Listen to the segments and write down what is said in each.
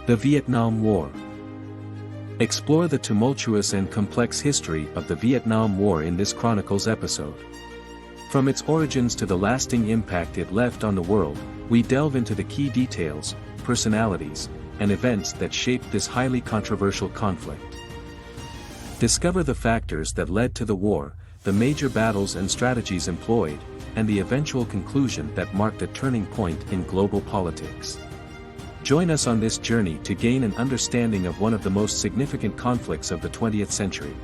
The Vietnam War. Explore the tumultuous and complex history of the Vietnam War in this Chronicles episode. From its origins to the lasting impact it left on the world, we delve into the key details, personalities, and events that shaped this highly controversial conflict. Discover the factors that led to the war, the major battles and strategies employed, and the eventual conclusion that marked a turning point in global politics. Join us on this journey to gain an understanding of one of the most significant conflicts of the 20th century.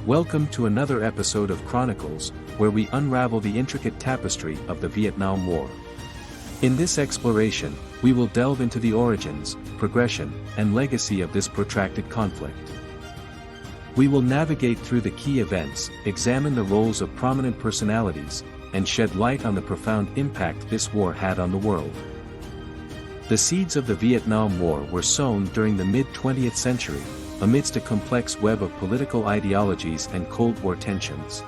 Welcome to another episode of Chronicles, where we unravel the intricate tapestry of the Vietnam War. In this exploration, we will delve into the origins, progression, and legacy of this protracted conflict. We will navigate through the key events, examine the roles of prominent personalities, and shed light on the profound impact this war had on the world. The seeds of the Vietnam War were sown during the mid-20th century, amidst a complex web of political ideologies and Cold War tensions.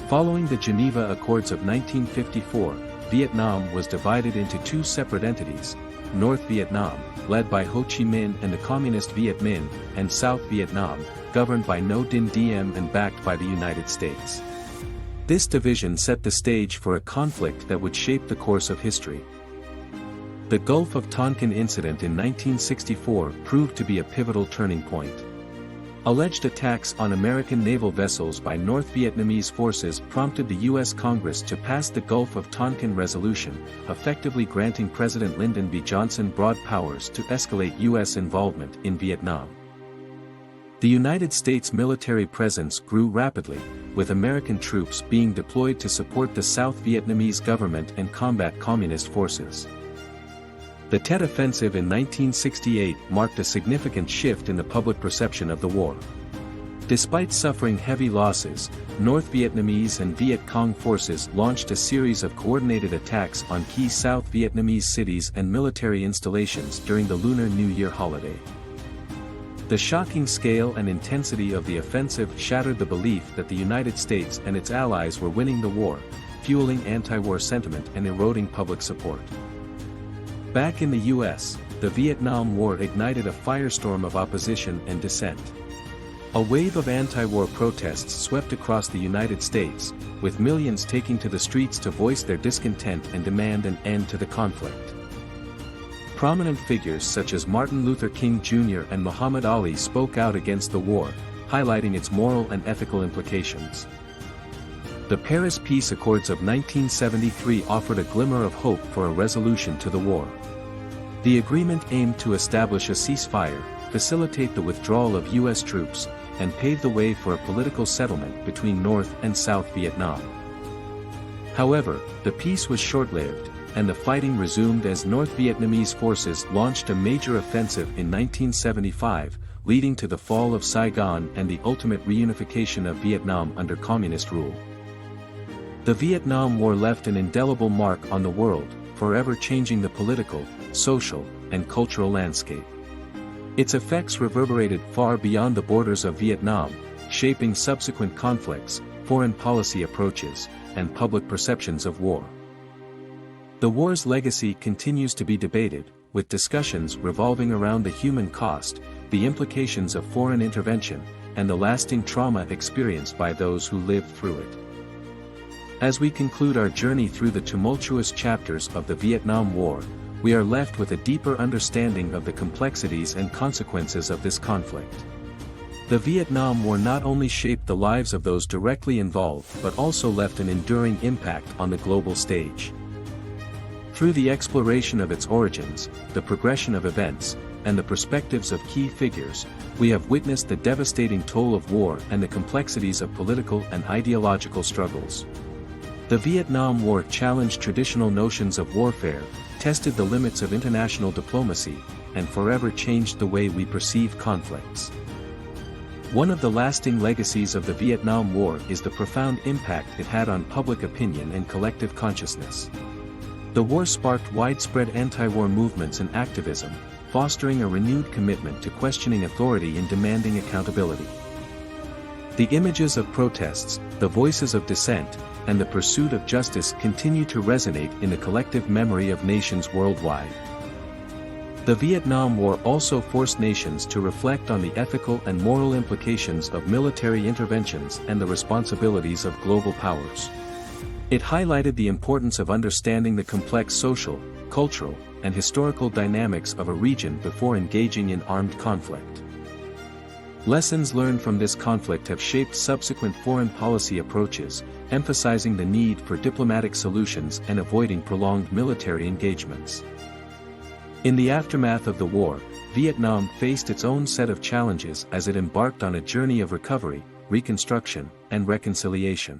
Following the Geneva Accords of 1954, Vietnam was divided into two separate entities: North Vietnam, led by Ho Chi Minh and the Communist Viet Minh, and South Vietnam, governed by Ngo Dinh Diem and backed by the United States. This division set the stage for a conflict that would shape the course of history. The Gulf of Tonkin incident in 1964 proved to be a pivotal turning point. Alleged attacks on American naval vessels by North Vietnamese forces prompted the U.S. Congress to pass the Gulf of Tonkin Resolution, effectively granting President Lyndon B. Johnson broad powers to escalate U.S. involvement in Vietnam. The United States military presence grew rapidly, with American troops being deployed to support the South Vietnamese government and combat communist forces. The Tet Offensive in 1968 marked a significant shift in the public perception of the war. Despite suffering heavy losses, North Vietnamese and Viet Cong forces launched a series of coordinated attacks on key South Vietnamese cities and military installations during the Lunar New Year holiday. The shocking scale and intensity of the offensive shattered the belief that the United States and its allies were winning the war, fueling anti-war sentiment and eroding public support. Back in the U.S., the Vietnam War ignited a firestorm of opposition and dissent. A wave of anti-war protests swept across the United States, with millions taking to the streets to voice their discontent and demand an end to the conflict. Prominent figures such as Martin Luther King Jr. and Muhammad Ali spoke out against the war, highlighting its moral and ethical implications. The Paris Peace Accords of 1973 offered a glimmer of hope for a resolution to the war. The agreement aimed to establish a ceasefire, facilitate the withdrawal of U.S. troops, and pave the way for a political settlement between North and South Vietnam. However, the peace was short-lived, and the fighting resumed as North Vietnamese forces launched a major offensive in 1975, leading to the fall of Saigon and the ultimate reunification of Vietnam under communist rule. The Vietnam War left an indelible mark on the world, forever changing the political, social, and cultural landscape. Its effects reverberated far beyond the borders of Vietnam, shaping subsequent conflicts, foreign policy approaches, and public perceptions of war. The war's legacy continues to be debated, with discussions revolving around the human cost, the implications of foreign intervention, and the lasting trauma experienced by those who lived through it. As we conclude our journey through the tumultuous chapters of the Vietnam War, we are left with a deeper understanding of the complexities and consequences of this conflict. The Vietnam War not only shaped the lives of those directly involved but also left an enduring impact on the global stage. Through the exploration of its origins, the progression of events, and the perspectives of key figures, we have witnessed the devastating toll of war and the complexities of political and ideological struggles. The Vietnam War challenged traditional notions of warfare, tested the limits of international diplomacy, and forever changed the way we perceive conflicts. One of the lasting legacies of the Vietnam War is the profound impact it had on public opinion and collective consciousness. The war sparked widespread anti-war movements and activism, fostering a renewed commitment to questioning authority and demanding accountability. The images of protests, the voices of dissent, and the pursuit of justice continue to resonate in the collective memory of nations worldwide. The Vietnam War also forced nations to reflect on the ethical and moral implications of military interventions and the responsibilities of global powers. It highlighted the importance of understanding the complex social, cultural, and historical dynamics of a region before engaging in armed conflict. Lessons learned from this conflict have shaped subsequent foreign policy approaches, emphasizing the need for diplomatic solutions and avoiding prolonged military engagements. In the aftermath of the war, Vietnam faced its own set of challenges as it embarked on a journey of recovery, reconstruction, and reconciliation.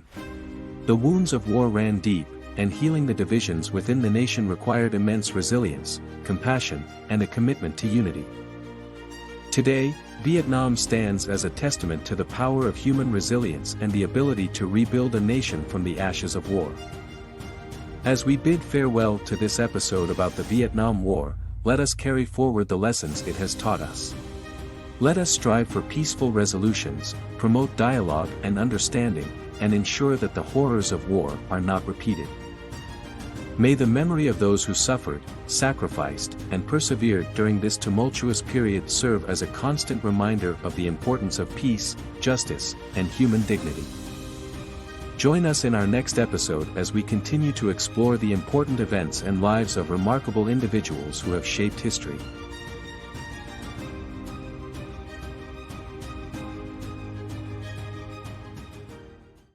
The wounds of war ran deep, and healing the divisions within the nation required immense resilience, compassion, and a commitment to unity. Today, Vietnam stands as a testament to the power of human resilience and the ability to rebuild a nation from the ashes of war. As we bid farewell to this episode about the Vietnam War, let us carry forward the lessons it has taught us. Let us strive for peaceful resolutions, promote dialogue and understanding, and ensure that the horrors of war are not repeated. May the memory of those who suffered, sacrificed, and persevered during this tumultuous period serve as a constant reminder of the importance of peace, justice, and human dignity. Join us in our next episode as we continue to explore the important events and lives of remarkable individuals who have shaped history.